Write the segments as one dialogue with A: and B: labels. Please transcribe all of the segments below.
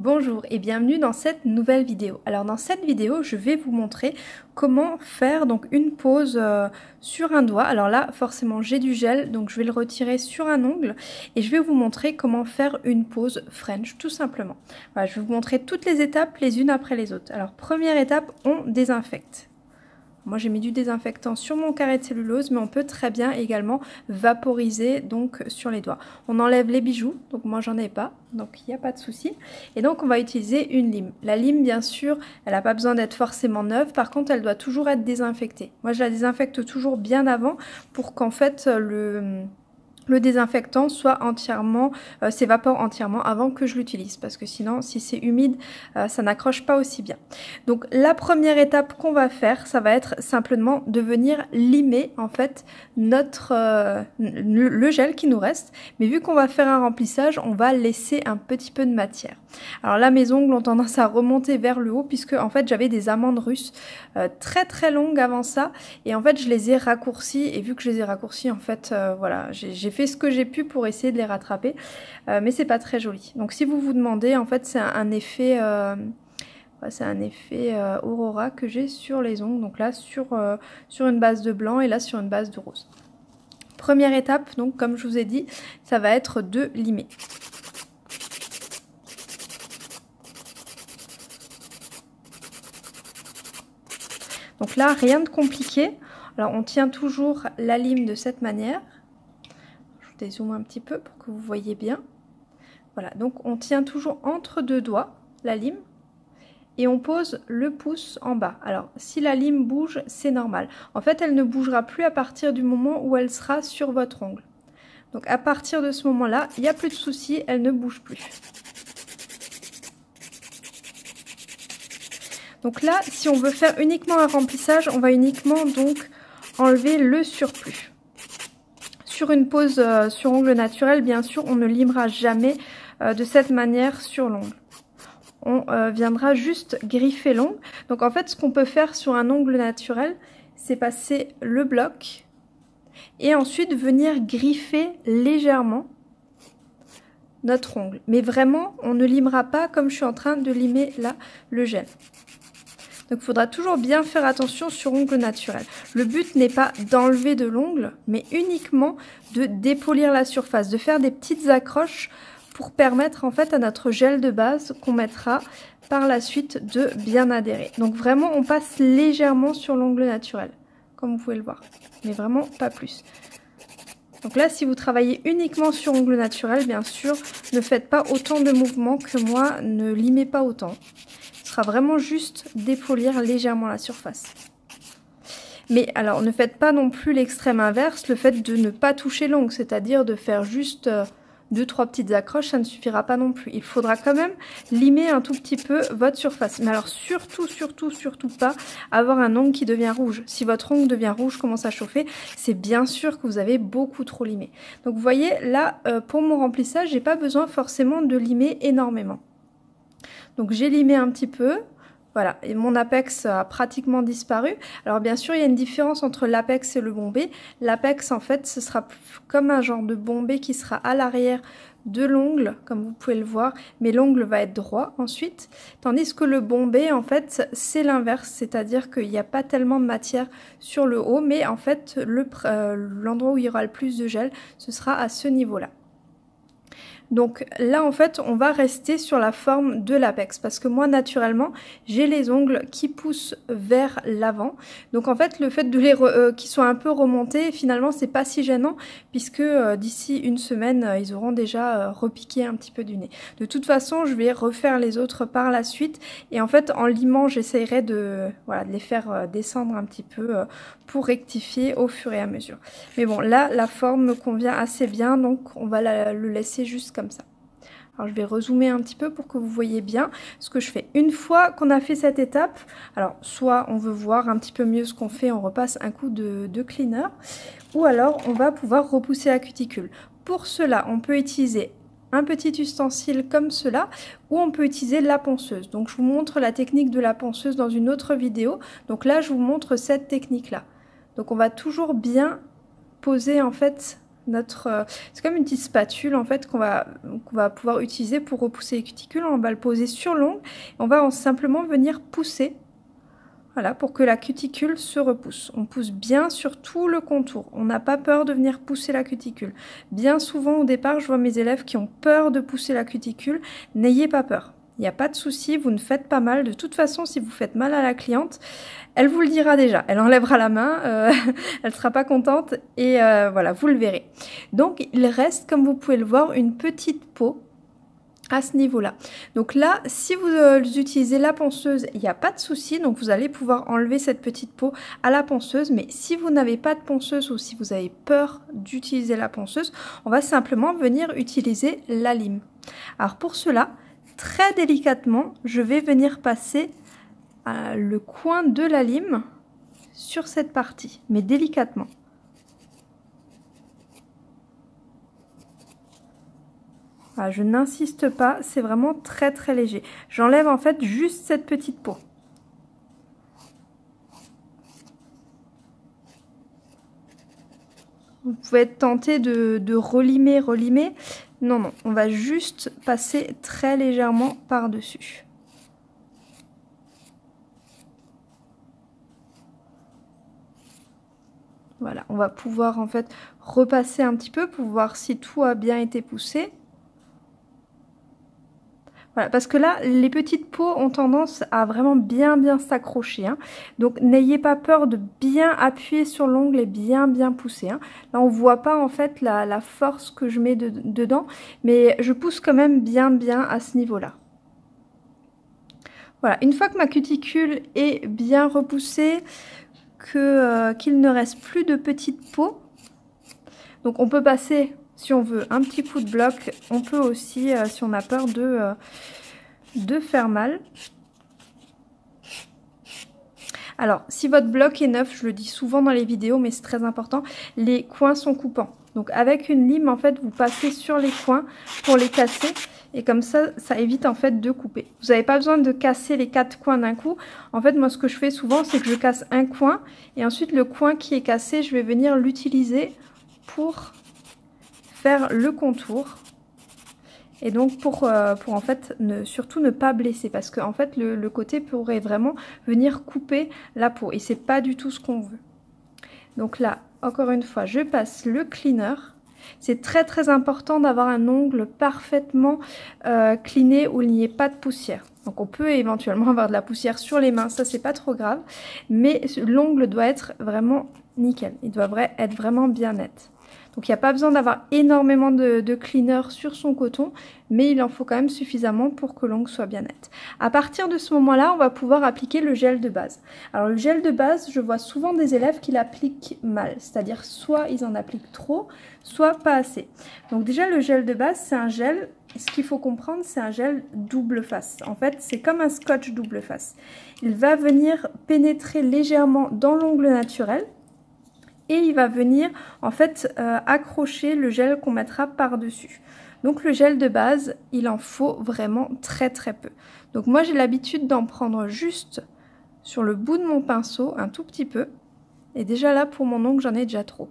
A: Bonjour et bienvenue dans cette nouvelle vidéo. Alors dans cette vidéo, je vais vous montrer comment faire donc une pose sur un doigt. Alors là, forcément, j'ai du gel, donc je vais le retirer sur un ongle et je vais vous montrer comment faire une pose French, tout simplement. Voilà, je vais vous montrer toutes les étapes les unes après les autres. Alors première étape, on désinfecte. Moi j'ai mis du désinfectant sur mon carré de cellulose, mais on peut très bien également vaporiser donc sur les doigts. On enlève les bijoux, donc moi j'en ai pas, donc il n'y a pas de souci. Et donc on va utiliser une lime. La lime bien sûr, elle n'a pas besoin d'être forcément neuve, par contre elle doit toujours être désinfectée. Moi je la désinfecte toujours bien avant pour qu'en fait le désinfectant soit entièrement, s'évapore entièrement avant que je l'utilise, parce que sinon si c'est humide ça n'accroche pas aussi bien. Donc la première étape qu'on va faire, ça va être simplement de venir limer en fait notre le gel qui nous reste, mais vu qu'on va faire un remplissage, on va laisser un petit peu de matière. Alors là mes ongles ont tendance à remonter vers le haut puisque en fait j'avais des amandes russes très longues avant ça, et en fait je les ai raccourcies, et vu que je les ai raccourcies en fait voilà, j'ai fait ce que j'ai pu pour essayer de les rattraper, mais c'est pas très joli. Donc si vous vous demandez, en fait c'est un effet Aurora que j'ai sur les ongles, donc là sur une base de blanc et là sur une base de rose. Première étape, donc comme je vous ai dit, ça va être de limer. Donc là rien de compliqué. Alors on tient toujours la lime de cette manière. Je dézoome un petit peu pour que vous voyez bien. Voilà, donc on tient toujours entre deux doigts la lime et on pose le pouce en bas. Alors si la lime bouge, c'est normal. En fait, elle ne bougera plus à partir du moment où elle sera sur votre ongle. Donc à partir de ce moment-là, il n'y a plus de souci, elle ne bouge plus. Donc là, si on veut faire uniquement un remplissage, on va uniquement donc enlever le surplus. Sur une pose sur ongle naturel, bien sûr, on ne limera jamais de cette manière sur l'ongle. On viendra juste griffer l'ongle. Donc en fait, ce qu'on peut faire sur un ongle naturel, c'est passer le bloc et ensuite venir griffer légèrement notre ongle. Mais vraiment, on ne limera pas comme je suis en train de limer là le gel. Donc il faudra toujours bien faire attention sur ongle naturel. Le but n'est pas d'enlever de l'ongle, mais uniquement de dépolir la surface, de faire des petites accroches pour permettre en fait à notre gel de base qu'on mettra par la suite de bien adhérer. Donc vraiment on passe légèrement sur l'ongle naturel, comme vous pouvez le voir, mais vraiment pas plus. Donc là, si vous travaillez uniquement sur ongle naturel, bien sûr, ne faites pas autant de mouvements que moi, ne limez pas autant. Ce sera vraiment juste dépolir légèrement la surface. Mais alors, ne faites pas non plus l'extrême inverse, le fait de ne pas toucher l'ongle, c'est-à-dire de faire juste 2-3 petites accroches, ça ne suffira pas non plus. Il faudra quand même limer un tout petit peu votre surface. Mais alors surtout pas avoir un ongle qui devient rouge. Si votre ongle devient rouge, commence à chauffer, c'est bien sûr que vous avez beaucoup trop limé. Donc vous voyez, là, pour mon remplissage, j'ai pas besoin forcément de limer énormément. Donc j'ai limé un petit peu. Voilà, et mon apex a pratiquement disparu. Alors bien sûr, il y a une différence entre l'apex et le bombé. L'apex, en fait, ce sera comme un genre de bombé qui sera à l'arrière de l'ongle, comme vous pouvez le voir, mais l'ongle va être droit ensuite. Tandis que le bombé, en fait, c'est l'inverse, c'est-à-dire qu'il n'y a pas tellement de matière sur le haut, mais en fait, l'endroit où il y aura le plus de gel, ce sera à ce niveau-là. Donc là en fait on va rester sur la forme de l'apex parce que moi naturellement j'ai les ongles qui poussent vers l'avant. Donc en fait le fait de les qu'ils soient un peu remontés, finalement c'est pas si gênant puisque d'ici une semaine ils auront déjà repiqué un petit peu du nez. De toute façon je vais refaire les autres par la suite et en fait en limant j'essayerai de les faire descendre un petit peu pour rectifier au fur et à mesure. Mais bon là la forme me convient assez bien, donc on va le laisser juste comme ça. Alors je vais rezoomer un petit peu pour que vous voyez bien ce que je fais. Une fois qu'on a fait cette étape, alors soit on veut voir un petit peu mieux ce qu'on fait, on repasse un coup de cleaner, ou alors on va pouvoir repousser la cuticule. Pour cela on peut utiliser un petit ustensile comme cela, ou on peut utiliser la ponceuse. Donc je vous montre la technique de la ponceuse dans une autre vidéo. Donc là je vous montre cette technique là. Donc on va toujours bien poser en fait c'est comme une petite spatule en fait qu'on va pouvoir utiliser pour repousser les cuticules. On va le poser sur l'ongle. On va simplement venir pousser. Voilà, pour que la cuticule se repousse. On pousse bien sur tout le contour. On n'a pas peur de venir pousser la cuticule. Bien souvent, au départ, je vois mes élèves qui ont peur de pousser la cuticule. N'ayez pas peur. Il n'y a pas de souci, vous ne faites pas mal. De toute façon, si vous faites mal à la cliente, elle vous le dira déjà. Elle enlèvera la main, elle ne sera pas contente et voilà, vous le verrez. Donc, il reste, comme vous pouvez le voir, une petite peau à ce niveau-là. Donc là, si vous utilisez la ponceuse, il n'y a pas de souci. Donc vous allez pouvoir enlever cette petite peau à la ponceuse. Mais si vous n'avez pas de ponceuse ou si vous avez peur d'utiliser la ponceuse, on va simplement venir utiliser la lime. Alors pour cela, très délicatement, je vais venir passer le coin de la lime sur cette partie, mais délicatement. Voilà, je n'insiste pas, c'est vraiment très très léger. J'enlève en fait juste cette petite peau. Vous pouvez être tenté de relimer. Non, non, on va juste passer très légèrement par-dessus. Voilà, on va pouvoir en fait repasser un petit peu pour voir si tout a bien été poussé. Voilà, parce que là, les petites peaux ont tendance à vraiment bien s'accrocher. Hein. Donc, n'ayez pas peur de bien appuyer sur l'ongle et bien pousser. Hein. Là, on voit pas en fait la force que je mets dedans, mais je pousse quand même bien à ce niveau-là. Voilà, une fois que ma cuticule est bien repoussée, qu'il ne reste plus de petites peaux, donc on peut passer... Si on veut un petit coup de bloc, on peut aussi, si on a peur de faire mal. Alors, si votre bloc est neuf, je le dis souvent dans les vidéos, mais c'est très important, les coins sont coupants. Donc avec une lime, en fait, vous passez sur les coins pour les casser. Et comme ça, ça évite en fait de couper. Vous n'avez pas besoin de casser les 4 coins d'un coup. En fait, moi, ce que je fais souvent, c'est que je casse un coin. Et ensuite, le coin qui est cassé, je vais venir l'utiliser pour... faire le contour et donc pour en fait surtout ne pas blesser parce que en fait le côté pourrait vraiment venir couper la peau et c'est pas du tout ce qu'on veut. Donc là encore une fois je passe le cleaner. C'est très important d'avoir un ongle parfaitement cleané où il n'y ait pas de poussière. Donc on peut éventuellement avoir de la poussière sur les mains, ça c'est pas trop grave, mais l'ongle doit être vraiment nickel, il doit être vraiment bien net. Donc il n'y a pas besoin d'avoir énormément de cleaner sur son coton, mais il en faut quand même suffisamment pour que l'ongle soit bien net. À partir de ce moment-là, on va pouvoir appliquer le gel de base. Alors le gel de base, je vois souvent des élèves qui l'appliquent mal, c'est-à-dire soit ils en appliquent trop, soit pas assez. Donc déjà le gel de base, c'est un gel, ce qu'il faut comprendre, c'est un gel double face. En fait, c'est comme un scotch double face. Il va venir pénétrer légèrement dans l'ongle naturel. Et il va venir en fait accrocher le gel qu'on mettra par-dessus. Donc le gel de base, il en faut vraiment très peu. Donc moi j'ai l'habitude d'en prendre juste sur le bout de mon pinceau, un tout petit peu. Et déjà là pour mon ongle j'en ai déjà trop.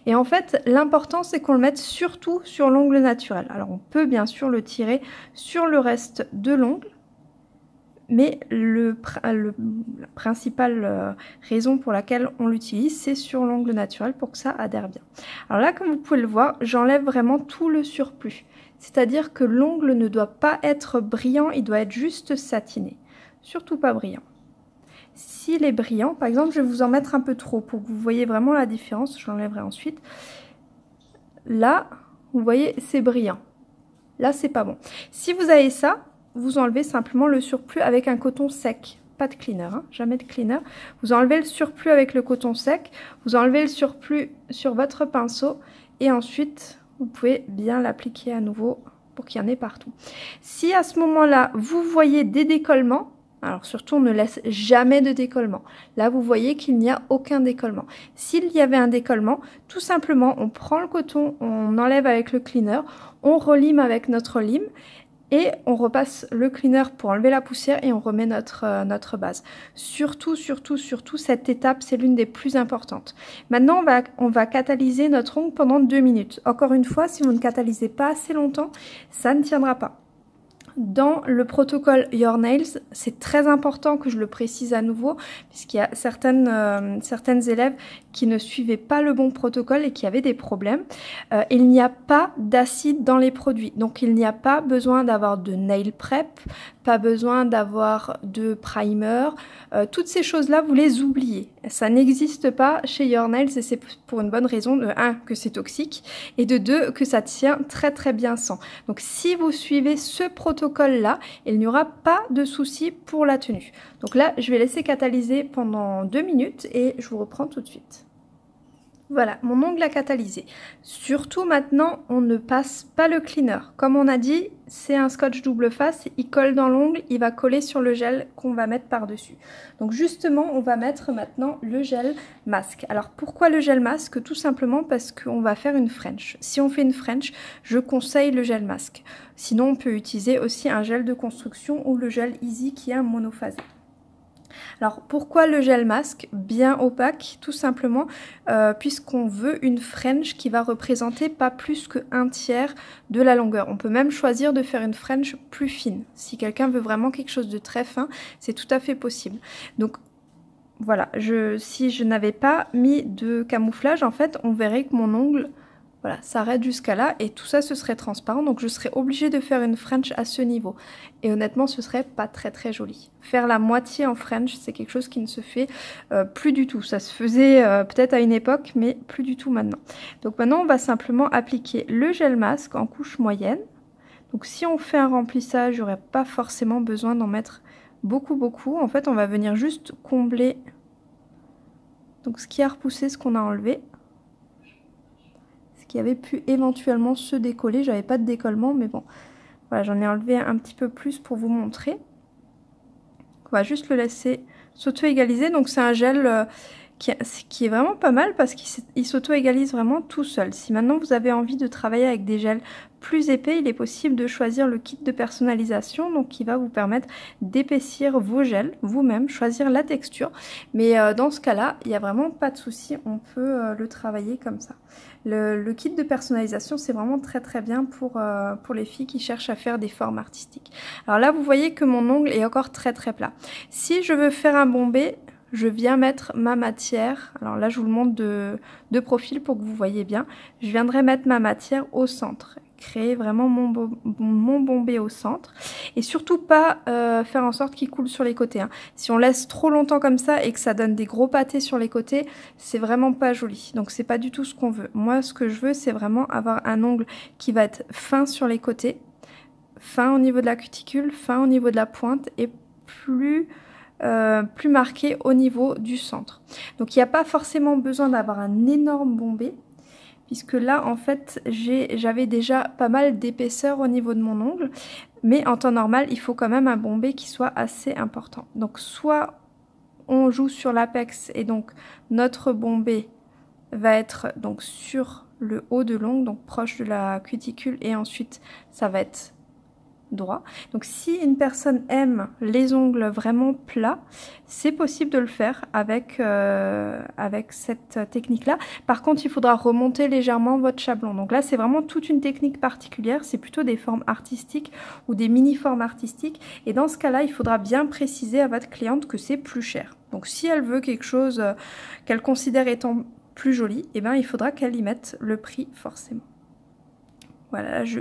A: Et en fait l'important c'est qu'on le mette surtout sur l'ongle naturel. Alors on peut bien sûr le tirer sur le reste de l'ongle. Mais la principale raison pour laquelle on l'utilise, c'est sur l'ongle naturel pour que ça adhère bien. Alors là, comme vous pouvez le voir, j'enlève vraiment tout le surplus. C'est-à-dire que l'ongle ne doit pas être brillant, il doit être juste satiné. Surtout pas brillant. S'il est brillant, par exemple, je vais vous en mettre un peu trop pour que vous voyez vraiment la différence. Je l'enlèverai ensuite. Là, vous voyez, c'est brillant. Là, c'est pas bon. Si vous avez ça, vous enlevez simplement le surplus avec un coton sec, pas de cleaner, hein, jamais de cleaner. Vous enlevez le surplus avec le coton sec, vous enlevez le surplus sur votre pinceau et ensuite vous pouvez bien l'appliquer à nouveau pour qu'il y en ait partout. Si à ce moment-là vous voyez des décollements, alors surtout on ne laisse jamais de décollement. Là vous voyez qu'il n'y a aucun décollement. S'il y avait un décollement, tout simplement on prend le coton, on enlève avec le cleaner, on relime avec notre lime. Et on repasse le cleaner pour enlever la poussière et on remet notre base. Surtout, cette étape, c'est l'une des plus importantes. Maintenant, on va catalyser notre ongle pendant 2 minutes. Encore une fois, si vous ne catalysez pas assez longtemps, ça ne tiendra pas. Dans le protocole Your Nails, c'est très important que je le précise à nouveau, puisqu'il y a certaines élèves qui ne suivaient pas le bon protocole et qui avaient des problèmes. Il n'y a pas d'acide dans les produits, donc il n'y a pas besoin d'avoir de nail prep, pas besoin d'avoir de primer. Toutes ces choses-là, vous les oubliez. Ça n'existe pas chez Your Nails et c'est pour une bonne raison. De 1, que c'est toxique et de 2, que ça tient très bien sans. Donc si vous suivez ce protocole-là, il n'y aura pas de souci pour la tenue. Donc là, je vais laisser catalyser pendant 2 minutes et je vous reprends tout de suite. Voilà, mon ongle a catalysé. Surtout maintenant, on ne passe pas le cleaner. Comme on a dit, c'est un scotch double face, il colle dans l'ongle, il va coller sur le gel qu'on va mettre par-dessus. Donc justement, on va mettre maintenant le gel masque. Alors pourquoi le gel masque? Tout simplement parce qu'on va faire une French. Si on fait une French, je conseille le gel masque. Sinon, on peut utiliser aussi un gel de construction ou le gel Easy qui est un monophasé. Alors pourquoi le gel masque bien opaque? Tout simplement puisqu'on veut une French qui va représenter pas plus que 1/3 de la longueur. On peut même choisir de faire une French plus fine. Si quelqu'un veut vraiment quelque chose de très fin, c'est tout à fait possible. Donc voilà, si je n'avais pas mis de camouflage, en fait, on verrait que mon ongle... Voilà, s'arrête jusqu'à là et tout ça ce serait transparent, donc je serais obligée de faire une French à ce niveau. Et honnêtement, ce serait pas très joli. Faire la moitié en French, c'est quelque chose qui ne se fait plus du tout. Ça se faisait peut-être à une époque, mais plus du tout maintenant. Donc maintenant, on va simplement appliquer le gel masque en couche moyenne. Donc si on fait un remplissage, il n'y aurait pas forcément besoin d'en mettre beaucoup. En fait, on va venir juste combler donc ce qui a repoussé, ce qu'on a enlevé. Qui avait pu éventuellement se décoller. J'avais pas de décollement, mais bon, voilà, j'en ai enlevé un petit peu plus pour vous montrer. On va juste le laisser s'auto-égaliser. Donc c'est un gel qui est vraiment pas mal parce qu'il s'auto-égalise vraiment tout seul. Si maintenant vous avez envie de travailler avec des gels plus épais, il est possible de choisir le kit de personnalisation, donc qui va vous permettre d'épaissir vos gels vous-même, choisir la texture. Mais dans ce cas-là, il n'y a vraiment pas de souci, on peut le travailler comme ça. Le kit de personnalisation, c'est vraiment très bien pour les filles qui cherchent à faire des formes artistiques. Alors là, vous voyez que mon ongle est encore très plat. Si je veux faire un bombé, je viens mettre ma matière. Alors là, je vous le montre de profil pour que vous voyez bien. Je viendrai mettre ma matière au centre. Créer vraiment mon bombé au centre. Et surtout pas faire en sorte qu'il coule sur les côtés. Hein. Si on laisse trop longtemps comme ça et que ça donne des gros pâtés sur les côtés, c'est vraiment pas joli. Donc c'est pas du tout ce qu'on veut. Moi, ce que je veux, c'est vraiment avoir un ongle qui va être fin sur les côtés, fin au niveau de la cuticule, fin au niveau de la pointe et plus marqué au niveau du centre. Donc il n'y a pas forcément besoin d'avoir un énorme bombé, puisque là en fait j'avais déjà pas mal d'épaisseur au niveau de mon ongle, mais en temps normal il faut quand même un bombé qui soit assez important. Donc soit on joue sur l'apex et donc notre bombé va être donc sur le haut de l'ongle, donc proche de la cuticule, et ensuite ça va être droit. Donc si une personne aime les ongles vraiment plats, c'est possible de le faire avec cette technique là. Par contre, il faudra remonter légèrement votre chablon. Donc là, c'est vraiment toute une technique particulière, c'est plutôt des formes artistiques ou des mini formes artistiques, et dans ce cas là il faudra bien préciser à votre cliente que c'est plus cher. Donc si elle veut quelque chose qu'elle considère étant plus joli, et ben il faudra qu'elle y mette le prix forcément. Voilà, là je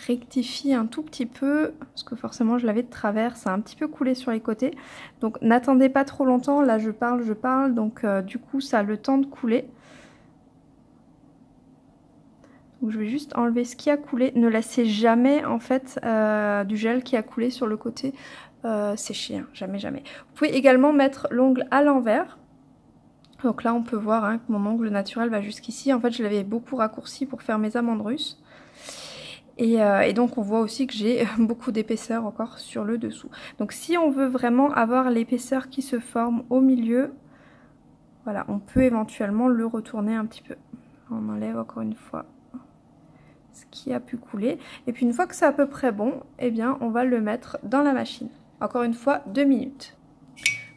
A: rectifie un tout petit peu, parce que forcément je l'avais de travers, ça a un petit peu coulé sur les côtés. Donc n'attendez pas trop longtemps, là je parle, donc du coup ça a le temps de couler. Donc je vais juste enlever ce qui a coulé, ne laissez jamais en fait du gel qui a coulé sur le côté sécher, hein. Jamais. Vous pouvez également mettre l'ongle à l'envers. Donc là on peut voir hein, que mon ongle naturel va jusqu'ici, en fait je l'avais beaucoup raccourci pour faire mes amandes russes. Et donc on voit aussi que j'ai beaucoup d'épaisseur encore sur le dessous. Donc si on veut vraiment avoir l'épaisseur qui se forme au milieu, voilà, on peut éventuellement le retourner un petit peu. On enlève encore une fois ce qui a pu couler. Et puis une fois que c'est à peu près bon, eh bien on va le mettre dans la machine. Encore une fois, 2 minutes.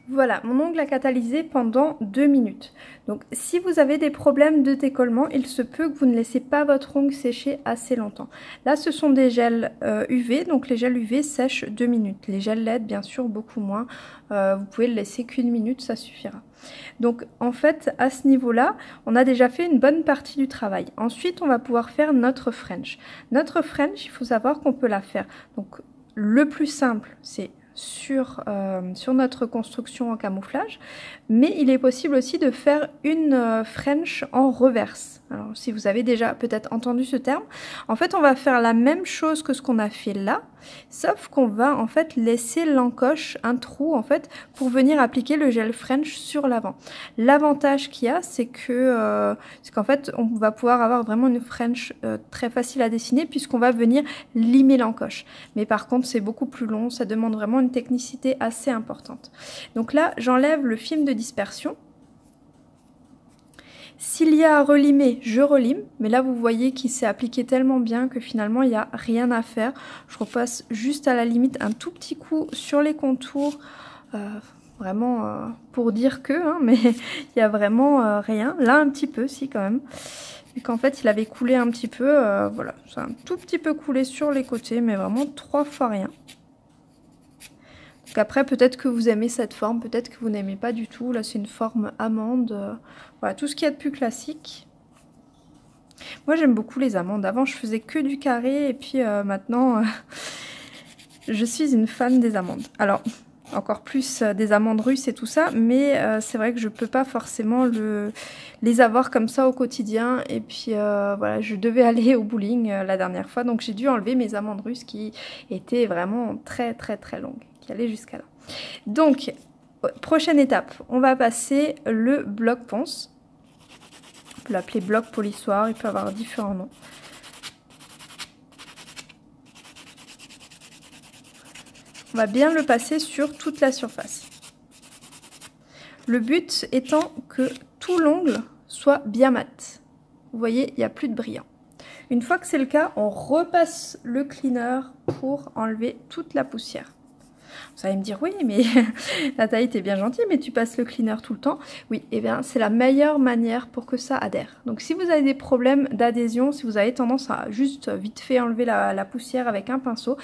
A: Voilà, mon ongle a catalysé pendant 2 minutes. Donc si vous avez des problèmes de décollement, il se peut que vous ne laissez pas votre ongle sécher assez longtemps. Là, ce sont des gels UV, donc les gels UV sèchent 2 minutes. Les gels LED, bien sûr, beaucoup moins. Vous pouvez le laisser qu'1 minute, ça suffira. Donc en fait, à ce niveau-là, on a déjà fait une bonne partie du travail. Ensuite, on va pouvoir faire notre French. Notre French, il faut savoir qu'on peut la faire. Donc le plus simple, c'est sur notre construction en camouflage, mais il est possible aussi de faire une French en reverse. Alors si vous avez déjà peut-être entendu ce terme, en fait on va faire la même chose que ce qu'on a fait là, sauf qu'on va en fait laisser l'encoche, un trou en fait, pour venir appliquer le gel French sur l'avant. L'avantage qu'il y a, c'est qu'en fait on va pouvoir avoir vraiment une French très facile à dessiner puisqu'on va venir limer l'encoche. Mais par contre c'est beaucoup plus long, ça demande vraiment une technicité assez importante. Donc là j'enlève le film de dispersion. S'il y a à relimer, je relime, mais là vous voyez qu'il s'est appliqué tellement bien que finalement il n'y a rien à faire. Je repasse juste à la limite un tout petit coup sur les contours, vraiment pour dire que, hein, mais il n'y a vraiment rien. Là un petit peu, si quand même, vu qu'en fait il avait coulé un petit peu, voilà, c'est un tout petit peu coulé sur les côtés, mais vraiment 3 fois rien. Donc après peut-être que vous aimez cette forme, peut-être que vous n'aimez pas du tout. Là c'est une forme amande, voilà, tout ce qu'il y a de plus classique. Moi j'aime beaucoup les amandes. Avant je faisais que du carré et puis maintenant je suis une fan des amandes. Alors encore plus des amandes russes et tout ça, mais c'est vrai que je peux pas forcément les avoir comme ça au quotidien. Et puis voilà, je devais aller au bowling la dernière fois, donc j'ai dû enlever mes amandes russes qui étaient vraiment très longues, qui allaient jusqu'à là. Donc prochaine étape, on va passer le bloc ponce. On peut l'appeler bloc polissoir, il peut avoir différents noms. On va bien le passer sur toute la surface. Le but étant que tout l'ongle soit bien mat. Vous voyez, il n'y a plus de brillant. Une fois que c'est le cas, on repasse le cleaner pour enlever toute la poussière. Vous allez me dire, oui, mais Nathalie, t'es bien gentille, mais tu passes le cleaner tout le temps. Oui, et bien c'est la meilleure manière pour que ça adhère. Donc si vous avez des problèmes d'adhésion, si vous avez tendance à juste vite fait enlever la poussière avec un pinceau,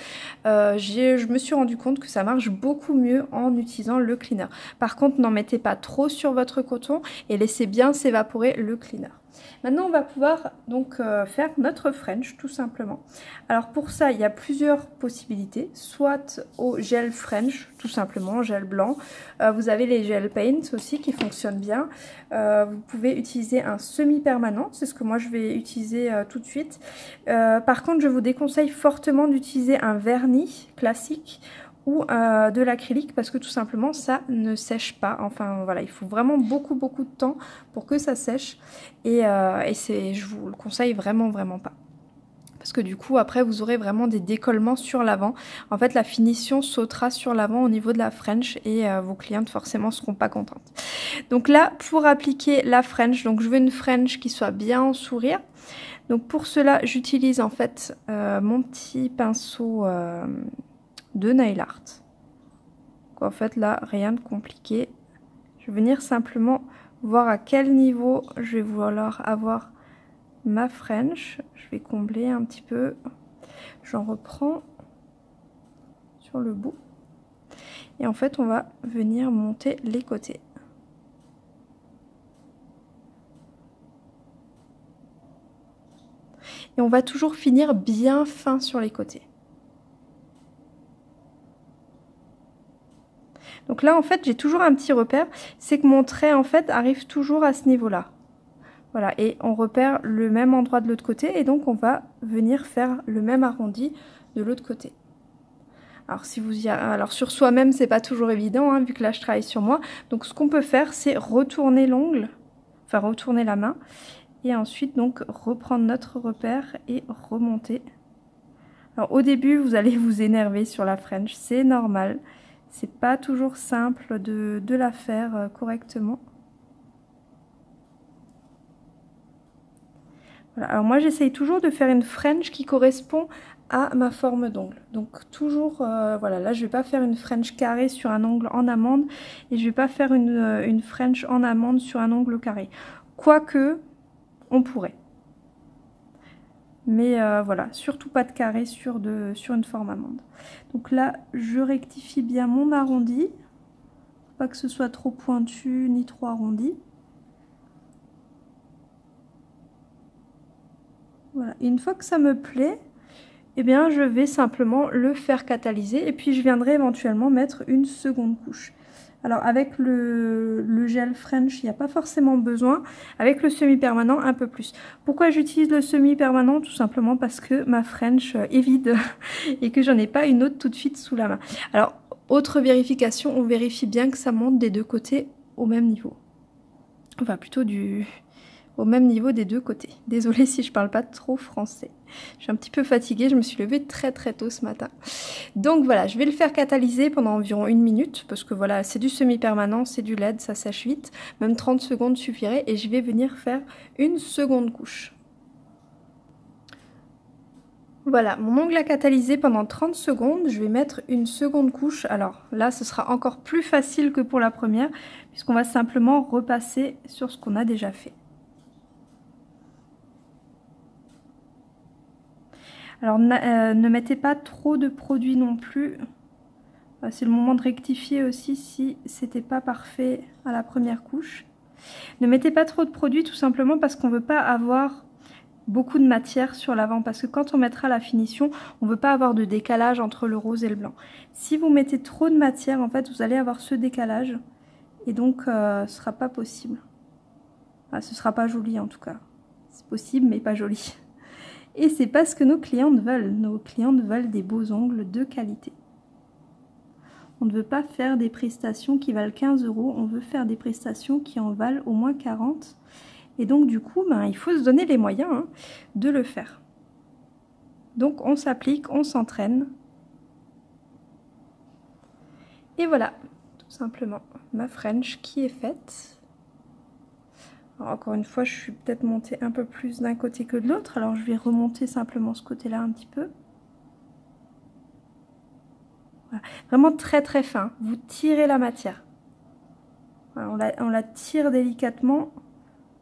A: je me suis rendu compte que ça marche beaucoup mieux en utilisant le cleaner. Par contre, n'en mettez pas trop sur votre coton et laissez bien s'évaporer le cleaner. Maintenant on va pouvoir donc faire notre French tout simplement. Alors pour ça il y a plusieurs possibilités, soit au gel French tout simplement, gel blanc, vous avez les gel paint aussi qui fonctionnent bien, vous pouvez utiliser un semi-permanent, c'est ce que moi je vais utiliser tout de suite. Par contre je vous déconseille fortement d'utiliser un vernis classique ou de l'acrylique parce que tout simplement ça ne sèche pas. Enfin voilà, il faut vraiment beaucoup de temps pour que ça sèche et je vous le conseille vraiment pas. Parce que du coup après vous aurez vraiment des décollements sur l'avant. En fait la finition sautera sur l'avant au niveau de la French et vos clientes forcément seront pas contentes. Donc là pour appliquer la French, donc je veux une French qui soit bien en sourire. Donc pour cela j'utilise en fait mon petit pinceau de nail art. Donc en fait là rien de compliqué. Je vais venir simplement voir à quel niveau je vais vouloir avoir ma French. Je vais combler un petit peu. J'en reprends sur le bout. Et en fait on va venir monter les côtés. Et on va toujours finir bien fin sur les côtés. Donc là en fait j'ai toujours un petit repère, c'est que mon trait en fait arrive toujours à ce niveau-là. Voilà, et on repère le même endroit de l'autre côté et donc on va venir faire le même arrondi de l'autre côté. Alors alors sur soi-même c'est pas toujours évident hein, vu que là je travaille sur moi. Donc ce qu'on peut faire c'est retourner l'ongle, enfin retourner la main et ensuite donc reprendre notre repère et remonter. Alors au début vous allez vous énerver sur la French, c'est normal. C'est pas toujours simple de la faire correctement. Voilà. Alors moi j'essaye toujours de faire une French qui correspond à ma forme d'ongle. Donc toujours, voilà, là je vais pas faire une French carrée sur un ongle en amande et je vais pas faire une French en amande sur un ongle carré. Quoique, on pourrait. Mais voilà, surtout pas de carré sur une forme amande. Donc là, je rectifie bien mon arrondi. Pas que ce soit trop pointu ni trop arrondi. Voilà, et une fois que ça me plaît, eh bien je vais simplement le faire catalyser et puis je viendrai éventuellement mettre une seconde couche. Alors avec le gel French, il n'y a pas forcément besoin. Avec le semi-permanent, un peu plus. Pourquoi j'utilise le semi-permanent? Tout simplement parce que ma French est vide et que j'en ai pas une autre tout de suite sous la main. Alors, autre vérification, on vérifie bien que ça monte des deux côtés au même niveau. Enfin, plutôt au même niveau des deux côtés. Désolée si je parle pas trop français. Je suis un petit peu fatiguée, je me suis levée très tôt ce matin. Donc voilà, je vais le faire catalyser pendant environ 1 minute, parce que voilà, c'est du semi-permanent, c'est du LED, ça sèche vite. Même 30 secondes suffirait, et je vais venir faire une seconde couche. Voilà, mon ongle a catalysé pendant 30 secondes, je vais mettre une seconde couche. Alors là, ce sera encore plus facile que pour la première, puisqu'on va simplement repasser sur ce qu'on a déjà fait. Alors ne mettez pas trop de produits non plus. C'est le moment de rectifier aussi si c'était pas parfait à la première couche. Ne mettez pas trop de produits tout simplement parce qu'on ne veut pas avoir beaucoup de matière sur l'avant. Parce que quand on mettra la finition, on ne veut pas avoir de décalage entre le rose et le blanc. Si vous mettez trop de matière, en fait, vous allez avoir ce décalage. Et donc, ce ne sera pas possible. Enfin, ce ne sera pas joli en tout cas. C'est possible mais pas joli. Et c'est pas ce que nos clientes veulent. Nos clientes veulent des beaux ongles de qualité. On ne veut pas faire des prestations qui valent 15 €. On veut faire des prestations qui en valent au moins 40. Et donc du coup, ben, il faut se donner les moyens de le faire. Donc on s'applique, on s'entraîne. Et voilà, tout simplement, ma French qui est faite. Alors, encore une fois, je suis peut-être montée un peu plus d'un côté que de l'autre. Alors je vais remonter simplement ce côté-là un petit peu. Voilà. Vraiment très fin. Vous tirez la matière. Voilà, on la tire délicatement.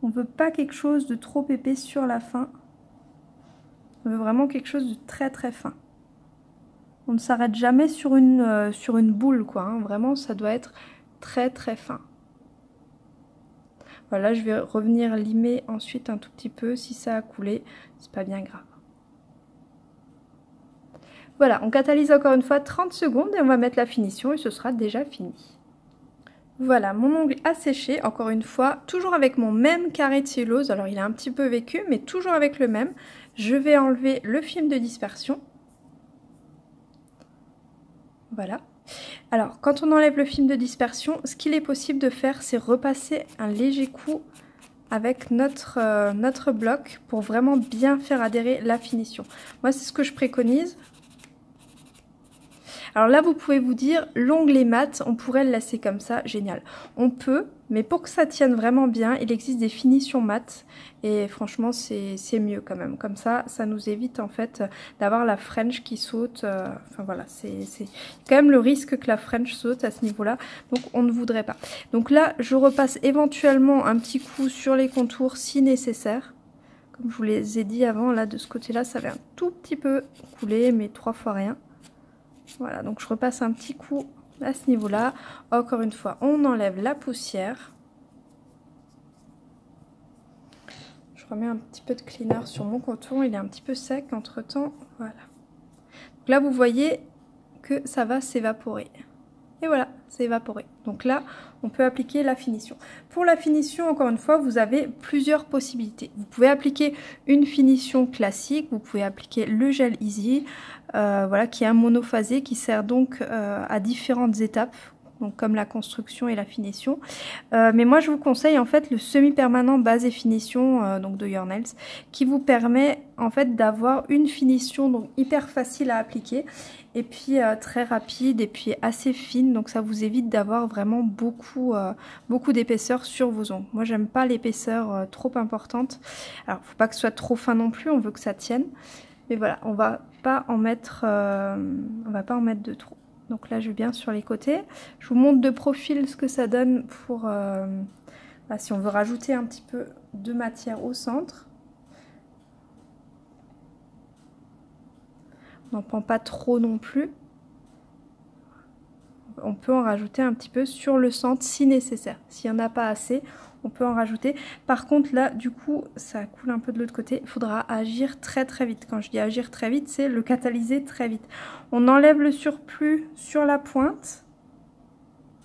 A: On ne veut pas quelque chose de trop épais sur la fin. On veut vraiment quelque chose de très fin. On ne s'arrête jamais sur une boule, quoi. Hein. Vraiment, ça doit être très fin. Voilà, je vais revenir limer ensuite un tout petit peu. Si ça a coulé, c'est pas bien grave. Voilà, on catalyse encore une fois 30 secondes et on va mettre la finition et ce sera déjà fini. Voilà, mon ongle a séché, encore une fois, toujours avec mon même carré de cellulose. Alors il a un petit peu vécu, mais toujours avec le même. Je vais enlever le film de dispersion. Voilà. Alors, quand on enlève le film de dispersion, ce qu'il est possible de faire, c'est repasser un léger coup avec notre bloc pour vraiment bien faire adhérer la finition. Moi, c'est ce que je préconise. Alors là, vous pouvez vous dire, l'ongle est mat, on pourrait le laisser comme ça, génial. On peut, mais pour que ça tienne vraiment bien, il existe des finitions mates. Et franchement, c'est mieux quand même. Comme ça, ça nous évite en fait d'avoir la French qui saute. Enfin voilà, c'est quand même le risque que la French saute à ce niveau-là. Donc on ne voudrait pas. Donc là, je repasse éventuellement un petit coup sur les contours si nécessaire. Comme je vous les ai dit avant, là de ce côté-là, ça avait un tout petit peu coulé, mais 3 fois rien. Voilà, donc je repasse un petit coup à ce niveau-là. Encore une fois, on enlève la poussière. Je remets un petit peu de cleaner sur mon coton. Il est un petit peu sec entre-temps. Voilà. Donc là, vous voyez que ça va s'évaporer. Et voilà, c'est évaporé. Donc là, on peut appliquer la finition. Pour la finition, encore une fois, vous avez plusieurs possibilités. Vous pouvez appliquer une finition classique, vous pouvez appliquer le gel Easy, voilà, qui est un monophasé qui sert donc à différentes étapes. donc comme la construction et la finition. Mais moi je vous conseille en fait le semi-permanent base et finition donc de Your Nails, qui vous permet en fait d'avoir une finition donc hyper facile à appliquer et puis très rapide et puis assez fine, donc ça vous évite d'avoir vraiment beaucoup d'épaisseur sur vos ongles. Moi j'aime pas l'épaisseur trop importante, alors faut pas que ce soit trop fin non plus, on veut que ça tienne, mais voilà, on va pas en mettre de trop. Donc là je vais bien sur les côtés, je vous montre de profil ce que ça donne pour si on veut rajouter un petit peu de matière au centre. On n'en prend pas trop non plus. On peut en rajouter un petit peu sur le centre si nécessaire. S'il n'y en a pas assez, on peut en rajouter. Par contre là, du coup, ça coule un peu de l'autre côté. Il faudra agir très très vite. Quand je dis agir très vite, c'est le catalyser très vite. On enlève le surplus sur la pointe.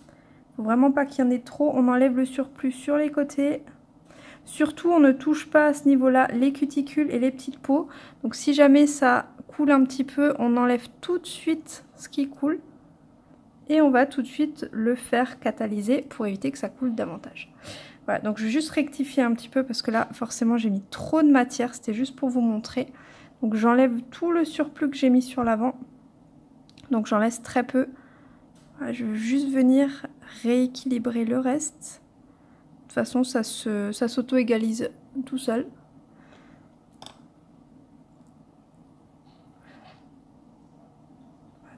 A: Il ne faut vraiment pas qu'il y en ait trop. On enlève le surplus sur les côtés. Surtout, on ne touche pas à ce niveau-là les cuticules et les petites peaux. Donc si jamais ça coule un petit peu, on enlève tout de suite ce qui coule. Et on va tout de suite le faire catalyser pour éviter que ça coule davantage. Voilà, donc je vais juste rectifier un petit peu parce que là, forcément, j'ai mis trop de matière. C'était juste pour vous montrer. Donc j'enlève tout le surplus que j'ai mis sur l'avant. Donc j'en laisse très peu. Voilà, je veux juste venir rééquilibrer le reste. De toute façon, ça s'auto-égalise tout seul.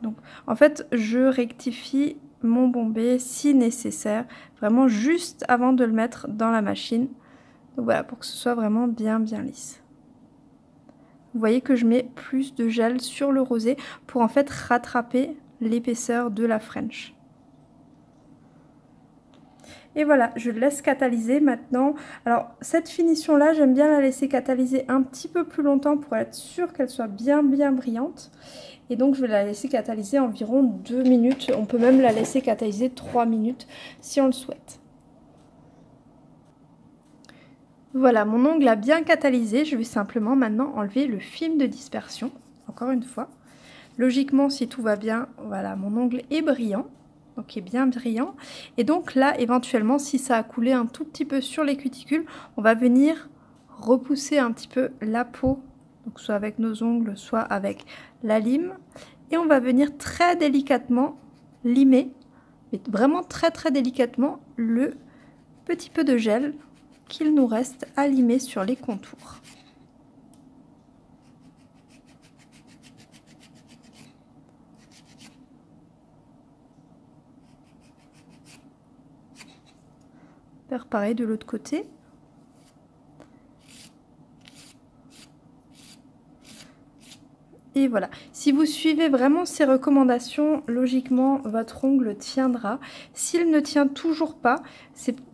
A: Donc, en fait, je rectifie mon bombé si nécessaire, vraiment juste avant de le mettre dans la machine. Donc voilà, pour que ce soit vraiment bien lisse. Vous voyez que je mets plus de gel sur le rosé pour en fait rattraper l'épaisseur de la French. Et voilà, je laisse catalyser maintenant. Alors cette finition là, j'aime bien la laisser catalyser un petit peu plus longtemps pour être sûre qu'elle soit bien brillante. Et donc je vais la laisser catalyser environ 2 minutes. On peut même la laisser catalyser 3 minutes si on le souhaite. Voilà, mon ongle a bien catalysé. Je vais simplement maintenant enlever le film de dispersion. Encore une fois. Logiquement, si tout va bien, voilà, mon ongle est brillant. Donc il est bien brillant. Et donc là, éventuellement, si ça a coulé un tout petit peu sur les cuticules, on va venir repousser un petit peu la peau. Donc soit avec nos ongles, soit avec la lime. Et on va venir très délicatement limer, mais vraiment très délicatement, le petit peu de gel qu'il nous reste à limer sur les contours. Faire pareil de l'autre côté. Et voilà, si vous suivez vraiment ces recommandations, logiquement votre ongle tiendra. S'il ne tient toujours pas,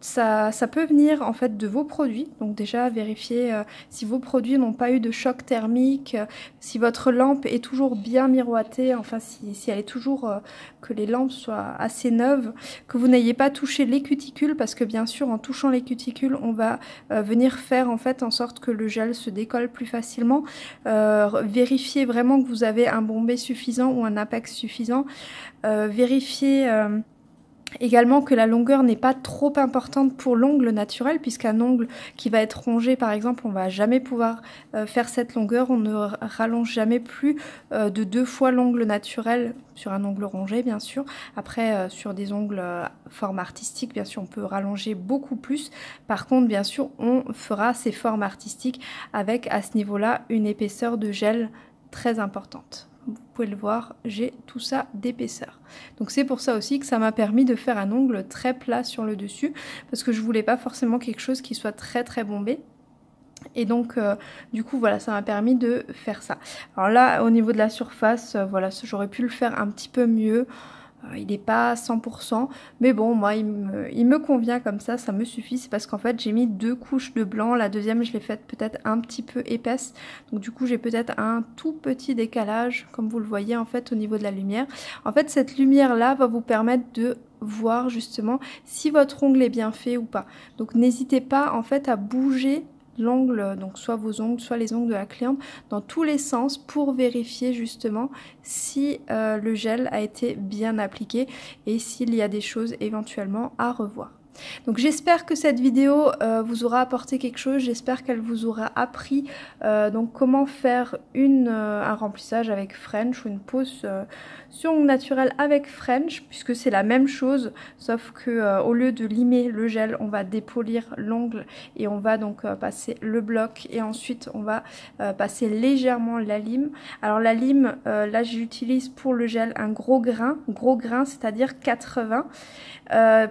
A: ça peut venir en fait de vos produits. Donc déjà vérifiez si vos produits n'ont pas eu de choc thermique, si votre lampe est toujours bien miroitée, enfin si elle est toujours que les lampes soient assez neuves, que vous n'ayez pas touché les cuticules, parce que bien sûr en touchant les cuticules on va venir faire en fait en sorte que le gel se décolle plus facilement. Vérifiez vraiment que vous avez un bombé suffisant ou un apex suffisant. Vérifiez également que la longueur n'est pas trop importante pour l'ongle naturel, puisqu'un ongle qui va être rongé par exemple, on va jamais pouvoir faire cette longueur. On ne rallonge jamais plus de 2 fois l'ongle naturel sur un ongle rongé bien sûr. Après sur des ongles forme artistique, bien sûr on peut rallonger beaucoup plus. Par contre bien sûr on fera ces formes artistiques avec à ce niveau là une épaisseur de gel très importante. Vous pouvez le voir, j'ai tout ça d'épaisseur. Donc c'est pour ça aussi que ça m'a permis de faire un ongle très plat sur le dessus, parce que je voulais pas forcément quelque chose qui soit très bombé. Et donc du coup voilà, ça m'a permis de faire ça. Alors là au niveau de la surface, voilà, j'aurais pu le faire un petit peu mieux. Il n'est pas à 100%, mais bon, moi, il me convient comme ça me suffit. C'est parce qu'en fait, j'ai mis 2 couches de blanc. La deuxième, je l'ai faite peut-être un petit peu épaisse. Donc du coup, j'ai peut-être un tout petit décalage, comme vous le voyez, en fait, au niveau de la lumière. En fait, cette lumière-là va vous permettre de voir justement si votre ongle est bien fait ou pas. Donc n'hésitez pas, en fait, à bouger l'ongle, donc soit vos ongles, soit les ongles de la cliente, dans tous les sens pour vérifier justement si le gel a été bien appliqué et s'il y a des choses éventuellement à revoir. Donc j'espère que cette vidéo vous aura apporté quelque chose, j'espère qu'elle vous aura appris donc comment faire un remplissage avec French ou une pose sur ongles naturels avec French, puisque c'est la même chose sauf que au lieu de limer le gel, on va dépolir l'ongle et on va donc passer le bloc et ensuite on va passer légèrement la lime. Alors la lime, là j'utilise pour le gel un gros grain c'est-à-dire 80.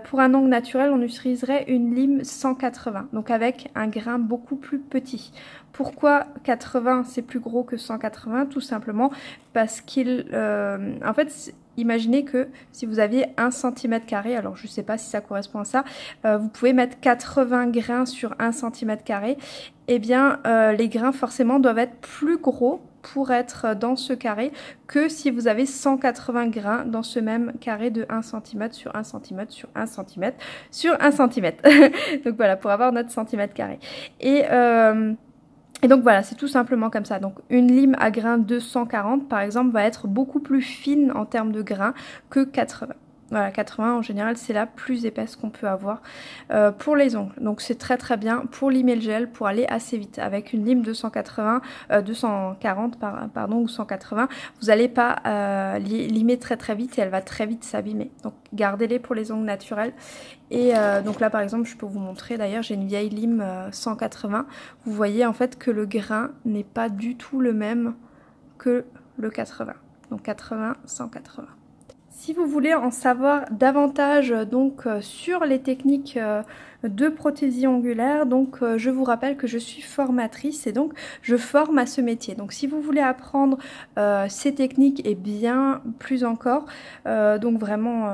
A: Pour un ongle naturel, on utiliserait une lime 180, donc avec un grain beaucoup plus petit. Pourquoi 80 c'est plus gros que 180? Tout simplement parce en fait, imaginez que si vous aviez 1 cm², alors je ne sais pas si ça correspond à ça, vous pouvez mettre 80 grains sur 1 cm², et bien les grains forcément doivent être plus gros pour être dans ce carré que si vous avez 180 grains dans ce même carré de 1 cm sur 1 cm sur 1 cm sur 1 cm. Donc voilà, pour avoir notre centimètre carré. Et donc voilà, c'est tout simplement comme ça. Donc une lime à grains 240 par exemple va être beaucoup plus fine en termes de grains que 80. Voilà, 80 en général c'est la plus épaisse qu'on peut avoir pour les ongles. Donc c'est très très bien pour limer le gel, pour aller assez vite. Avec une lime 240 pardon, ou 180, vous n'allez pas limer très très vite et elle va très vite s'abîmer. Donc gardez-les pour les ongles naturels. Et donc là par exemple je peux vous montrer, d'ailleurs j'ai une vieille lime 180. Vous voyez en fait que le grain n'est pas du tout le même que le 80. Donc 80, 180. Si vous voulez en savoir davantage donc sur les techniques de prothésie ongulaire, donc je vous rappelle que je suis formatrice et donc je forme à ce métier. Donc si vous voulez apprendre ces techniques et bien plus encore, donc vraiment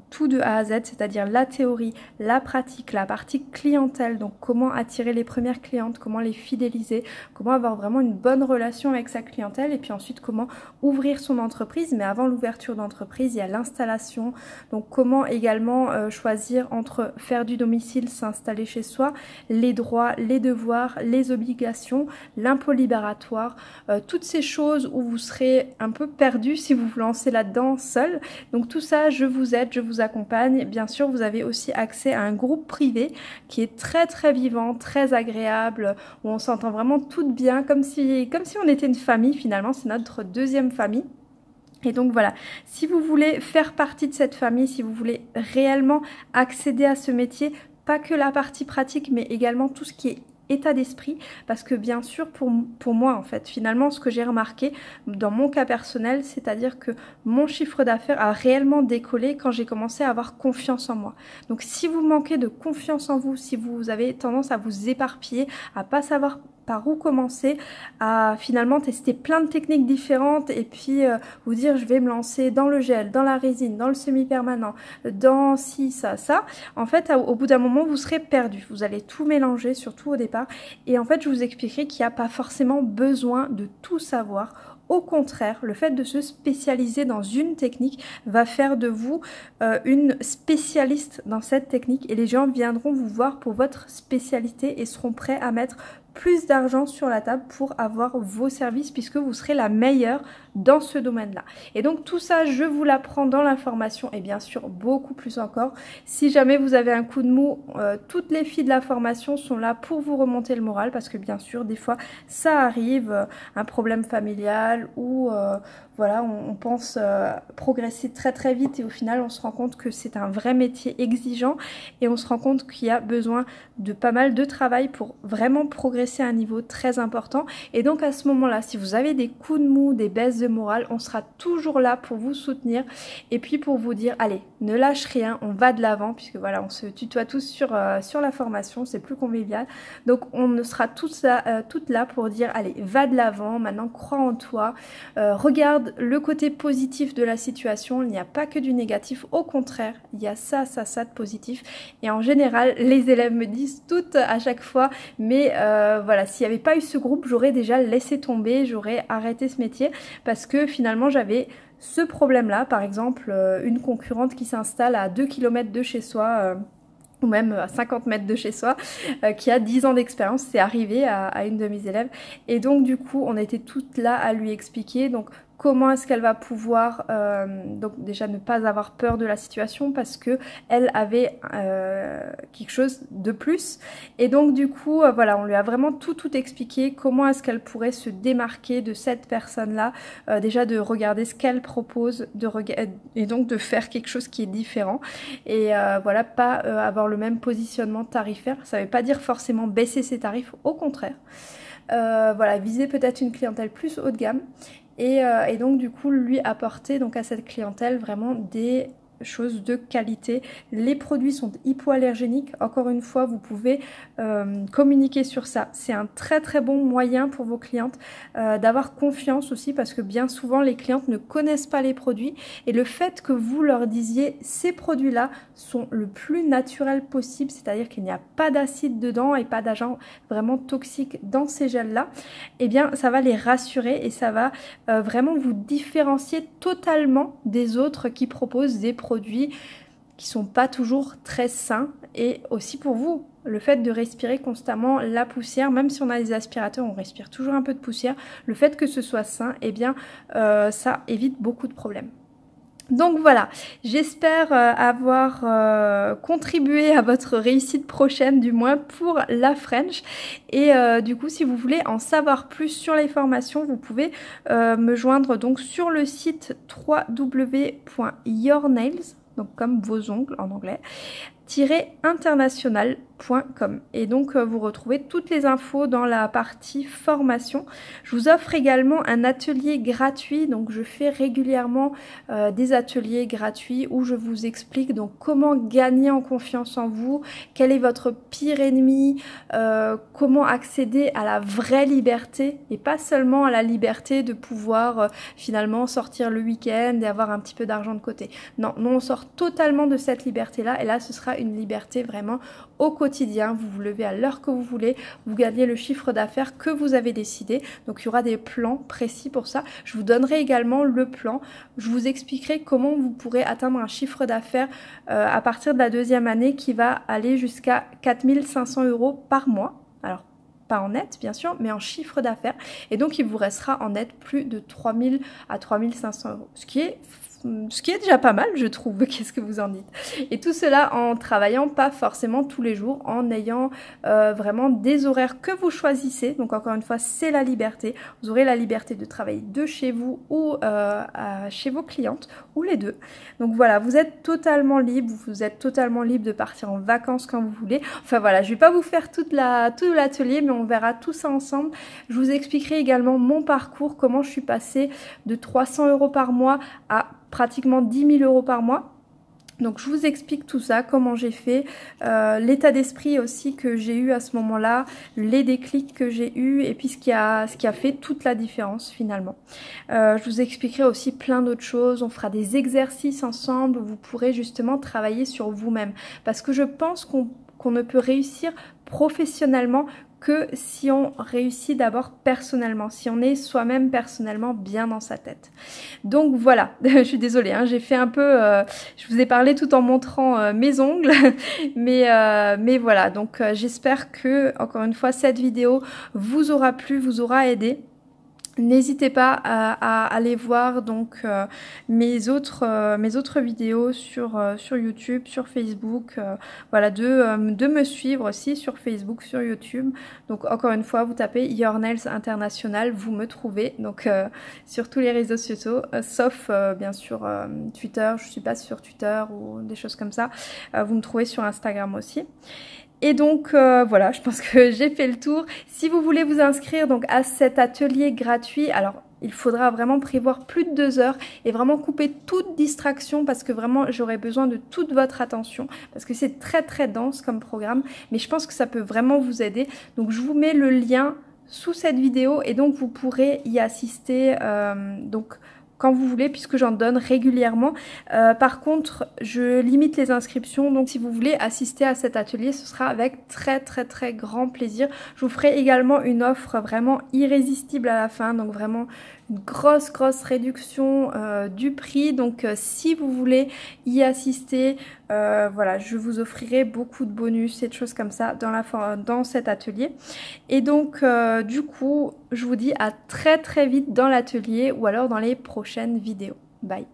A: tout de A à Z, c'est-à-dire la théorie, la pratique, la partie clientèle, donc comment attirer les premières clientes, comment les fidéliser, comment avoir vraiment une bonne relation avec sa clientèle et puis ensuite comment ouvrir son entreprise. Mais avant l'ouverture d'entreprise, il y a l'installation, donc comment également choisir entre faire du domicile, s'installer chez soi, les droits, les devoirs, les obligations, l'impôt libératoire, toutes ces choses où vous serez un peu perdu si vous vous lancez là-dedans seul. Donc tout ça, je vous aide, je vous accompagne. Bien sûr, vous avez aussi accès à un groupe privé qui est très très vivant, très agréable, où on s'entend vraiment toutes bien, comme si on était une famille finalement, c'est notre deuxième famille. Et donc voilà, si vous voulez faire partie de cette famille, si vous voulez réellement accéder à ce métier, pas que la partie pratique, mais également tout ce qui est état d'esprit, parce que bien sûr pour moi en fait, finalement ce que j'ai remarqué dans mon cas personnel, c'est-à-dire que mon chiffre d'affaires a réellement décollé quand j'ai commencé à avoir confiance en moi. Donc si vous manquez de confiance en vous, si vous avez tendance à vous éparpiller, à pas savoir par où commencer, à finalement tester plein de techniques différentes et puis vous dire je vais me lancer dans le gel, dans la résine, dans le semi-permanent, dans ci, ça, ça. En fait, au bout d'un moment, vous serez perdu. Vous allez tout mélanger, surtout au départ. Et en fait, je vous expliquerai qu'il n'y a pas forcément besoin de tout savoir. Au contraire, le fait de se spécialiser dans une technique va faire de vous une spécialiste dans cette technique et les gens viendront vous voir pour votre spécialité et seront prêts à mettre plus d'argent sur la table pour avoir vos services puisque vous serez la meilleure dans ce domaine-là. Et donc tout ça, je vous l'apprends dans l'information et bien sûr beaucoup plus encore. Si jamais vous avez un coup de mou, toutes les filles de la formation sont là pour vous remonter le moral parce que bien sûr des fois ça arrive, un problème familial ou voilà, on pense progresser très très vite et au final on se rend compte que c'est un vrai métier exigeant et on se rend compte qu'il y a besoin de pas mal de travail pour vraiment progresser à un niveau très important. Et donc à ce moment-là, si vous avez des coups de mou, des baisses de morale, on sera toujours là pour vous soutenir et puis pour vous dire allez, ne lâche rien, on va de l'avant puisque voilà, on se tutoie tous sur la formation, c'est plus convivial. Donc on sera toutes là pour dire allez, va de l'avant, maintenant crois en toi, regarde le côté positif de la situation, il n'y a pas que du négatif, au contraire, il y a ça de positif. Et en général, les élèves me disent toutes à chaque fois, mais voilà, s'il n'y avait pas eu ce groupe, j'aurais déjà laissé tomber, j'aurais arrêté ce métier, parce que finalement j'avais ce problème-là, par exemple, une concurrente qui s'installe à 2 km de chez soi, ou même à 50 mètres de chez soi, qui a 10 ans d'expérience. C'est arrivé à une de mes élèves. Et donc du coup, on était toutes là à lui expliquer donc comment est-ce qu'elle va pouvoir donc déjà ne pas avoir peur de la situation parce que elle avait quelque chose de plus. Et donc du coup, voilà, on lui a vraiment tout expliqué, comment est-ce qu'elle pourrait se démarquer de cette personne-là, déjà de regarder ce qu'elle propose, et donc de faire quelque chose qui est différent. Et voilà, pas avoir le même positionnement tarifaire. Ça ne veut pas dire forcément baisser ses tarifs, au contraire. Voilà, viser peut-être une clientèle plus haut de gamme. Et donc du coup lui apporter donc à cette clientèle vraiment des choses de qualité. Les produits sont hypoallergéniques, encore une fois vous pouvez communiquer sur ça. C'est un très bon moyen pour vos clientes d'avoir confiance aussi, parce que bien souvent les clientes ne connaissent pas les produits, et le fait que vous leur disiez ces produits là sont le plus naturels possible, c'est-à-dire qu'il n'y a pas d'acide dedans et pas d'agent vraiment toxique dans ces gels là, et bien ça va les rassurer et ça va vraiment vous différencier totalement des autres qui proposent des produits qui sont pas toujours très sains. Et aussi pour vous, le fait de respirer constamment la poussière, même si on a des aspirateurs, on respire toujours un peu de poussière, le fait que ce soit sain, eh bien ça évite beaucoup de problèmes. Donc voilà, j'espère avoir contribué à votre réussite prochaine, du moins pour la French. Et du coup, si vous voulez en savoir plus sur les formations, vous pouvez me joindre donc sur le site www.yournails, donc comme vos ongles en anglais, international.com, et donc vous retrouvez toutes les infos dans la partie formation. Je vous offre également un atelier gratuit, donc je fais régulièrement des ateliers gratuits où je vous explique donc comment gagner en confiance en vous, quel est votre pire ennemi, comment accéder à la vraie liberté et pas seulement à la liberté de pouvoir finalement sortir le week-end et avoir un petit peu d'argent de côté. Non, nous on sort totalement de cette liberté là, et là ce sera une liberté vraiment au quotidien. Vous vous levez à l'heure que vous voulez, vous gagnez le chiffre d'affaires que vous avez décidé. Donc il y aura des plans précis pour ça. Je vous donnerai également le plan. Je vous expliquerai comment vous pourrez atteindre un chiffre d'affaires à partir de la deuxième année qui va aller jusqu'à 4 500 € par mois. Alors pas en net bien sûr, mais en chiffre d'affaires. Et donc il vous restera en net plus de 3 000 à 3 500 €. Ce qui est déjà pas mal, je trouve. Qu'est-ce que vous en dites? Et tout cela en travaillant pas forcément tous les jours, en ayant vraiment des horaires que vous choisissez. Donc encore une fois, c'est la liberté. Vous aurez la liberté de travailler de chez vous ou chez vos clientes, ou les deux. Donc voilà, vous êtes totalement libre. Vous êtes totalement libre de partir en vacances quand vous voulez. Enfin voilà, je vais pas vous faire tout l'atelier, mais on verra tout ça ensemble. Je vous expliquerai également mon parcours, comment je suis passée de 300 € par mois à pratiquement 10 000 € par mois. Donc je vous explique tout ça, comment j'ai fait, l'état d'esprit aussi que j'ai eu à ce moment-là, les déclics que j'ai eu, et puis ce qui a fait toute la différence finalement. Je vous expliquerai aussi plein d'autres choses, on fera des exercices ensemble où vous pourrez justement travailler sur vous-même. Parce que je pense qu'on ne peut réussir professionnellement que si on réussit d'abord personnellement, si on est soi-même personnellement bien dans sa tête. Donc voilà, je suis désolée, hein, j'ai fait un peu, je vous ai parlé tout en montrant mes ongles, mais voilà, donc j'espère que, encore une fois, cette vidéo vous aura plu, vous aura aidé. N'hésitez pas à aller voir donc mes autres vidéos sur YouTube, sur Facebook, voilà, de me suivre aussi sur Facebook, sur YouTube. Donc encore une fois, vous tapez Your Nails International, vous me trouvez donc sur tous les réseaux sociaux, sauf bien sûr Twitter. Je suis pas sur Twitter ou des choses comme ça. Vous me trouvez sur Instagram aussi. Et donc voilà, je pense que j'ai fait le tour. Si vous voulez vous inscrire donc à cet atelier gratuit, alors il faudra vraiment prévoir plus de 2 heures et vraiment couper toute distraction, parce que vraiment j'aurai besoin de toute votre attention, parce que c'est très dense comme programme, mais je pense que ça peut vraiment vous aider. Donc je vous mets le lien sous cette vidéo et donc vous pourrez y assister donc quand vous voulez puisque j'en donne régulièrement. Par contre, je limite les inscriptions, donc si vous voulez assister à cet atelier, ce sera avec très grand plaisir. Je vous ferai également une offre vraiment irrésistible à la fin, donc vraiment une grosse réduction du prix. Donc si vous voulez y assister, voilà, je vous offrirai beaucoup de bonus et de choses comme ça dans cet atelier. Et donc du coup, je vous dis à très vite dans l'atelier ou alors dans les prochaines vidéos. Bye!